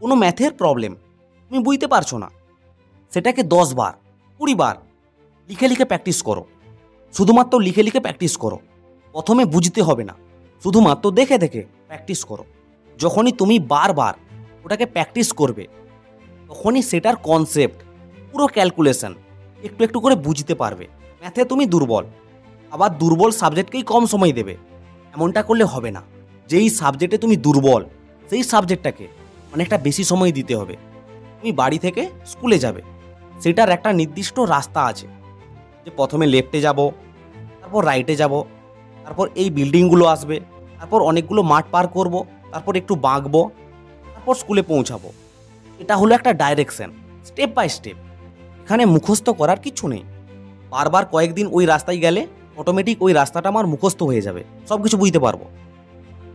কোনো ম্যাথের প্রবলেম তুমি বুঝতে পারছো না, সেটাকে 10 বার 20 বার লিখে লিখে প্র্যাকটিস করো। শুধুমাত্র লিখে লিখে প্র্যাকটিস করো। প্রথমে বুঝতে হবে না, শুধুমাত্র দেখে দেখে প্র্যাকটিস করো। যখনই তুমি বারবার ওটাকে প্র্যাকটিস করবে, তখনই সেটার কনসেপ্ট, পুরো ক্যালকুলেশন একটু একটু করে বুঝতে পারবে। ম্যাথে তুমি দুর্বল, আবার দুর্বল সাবজেক্টকেই কম সময় দেবে, এমনটা করলে হবে না। যেই সাবজেক্টে তুমি দুর্বল, সেই সাবজেক্টটাকে অনেকটা বেশি সময় দিতে হবে। তুমি বাড়ি থেকে স্কুলে যাবে, সেটার একটা নির্দিষ্ট রাস্তা আছে, যে প্রথমে লেফটে যাব, তারপর রাইটে যাব, তারপর এই বিল্ডিংগুলো আসবে, তারপর অনেকগুলো মাঠ পার করব, তারপর একটু বাঁকবো, তারপর স্কুলে পৌঁছাবো। এটা হলো একটা ডাইরেকশন, স্টেপ বাই স্টেপ। এখানে মুখস্থ করার কিছু নেই। বারবার কয়েকদিন ওই রাস্তায় গেলে অটোমেটিক ওই রাস্তাটা আমার মুখস্থ হয়ে যাবে, সব কিছু বুঝতে পারবো।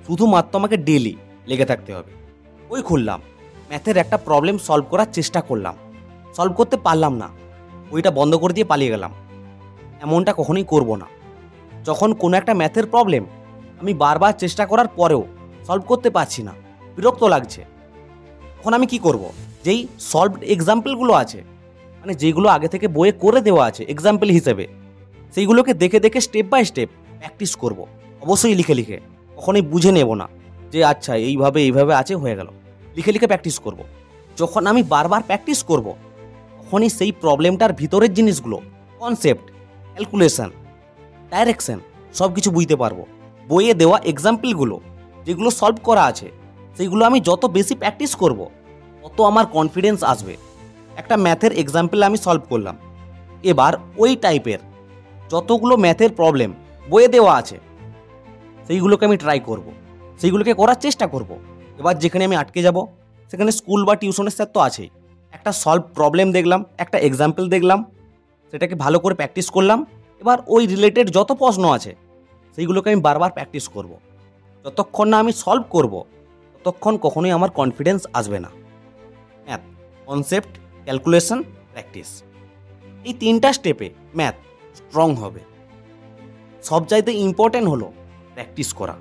শুধুমাত্র আমাকে ডেলি লেগে থাকতে হবে। ওই খুললাম, ম্যাথের একটা প্রবলেম সলভ করার চেষ্টা করলাম, সলভ করতে পারলাম না, ওইটা বন্ধ করে দিয়ে পালিয়ে গেলাম। এমনটা কখনোই করব না। যখন কোনো একটা ম্যাথের প্রবলেম আমি বারবার চেষ্টা করার পরেও সলভ করতে পারছি না, বিরক্ত লাগছে, তখন আমি কি করব? যেই সলভড এক্সাম্পলগুলো আছে, মানে যেগুলো আগে থেকে বইয়ে করে দেওয়া আছে এক্সাম্পল হিসেবে, সেইগুলোকে দেখে দেখে স্টেপ বাই স্টেপ প্র্যাকটিস করব। অবশ্যই লিখে লিখে, কখনোই বুঝে নেব না যে আচ্ছা এইভাবে এইভাবে আছে হয়ে গেল। লিখে লিখে প্র্যাকটিস করব। যখন আমি বারবার প্র্যাকটিস করব, তখনই সেই প্রবলেমটার ভিতরের জিনিসগুলো, কনসেপ্ট, ক্যালকুলেশন, ডাইরেকশন সব কিছু বুঝতে পারবো। বইয়ে দেওয়া এক্সাম্পলগুলো যেগুলো সলভ করা আছে, সেইগুলো আমি যত বেশি প্র্যাকটিস করব, তত আমার কনফিডেন্স আসবে। একটা ম্যাথের এক্সাম্পল আমি সলভ করলাম, এবার ওই টাইপের যতগুলো ম্যাথের প্রবলেম বইয়ে দেওয়া আছে, সেইগুলোকে আমি ট্রাই করব, সেইগুলোকে করার চেষ্টা করব। এবার যেখানে আমি আটকে যাব, সেখানে স্কুল বা টিউশনের স্যার তো আছেই। একটা সলভ প্রবলেম দেখলাম, একটা এক্সাম্পল দেখলাম, সেটাকে ভালো করে প্র্যাকটিস করলাম। এবার ওই রিলেটেড যত প্রশ্ন আছে, সেইগুলোকে আমি বারবার প্র্যাকটিস করব। যতক্ষণ না আমি সলভ করব, ততক্ষণ কখনোই আমার কনফিডেন্স আসবে না। ম্যাথ, কনসেপ্ট, ক্যালকুলেশন, প্র্যাকটিস, এই 3টা স্টেপে ম্যাথ স্ট্রং হবে। সবচাইতে ইম্পর্টেন্ট হলো প্র্যাকটিস করা।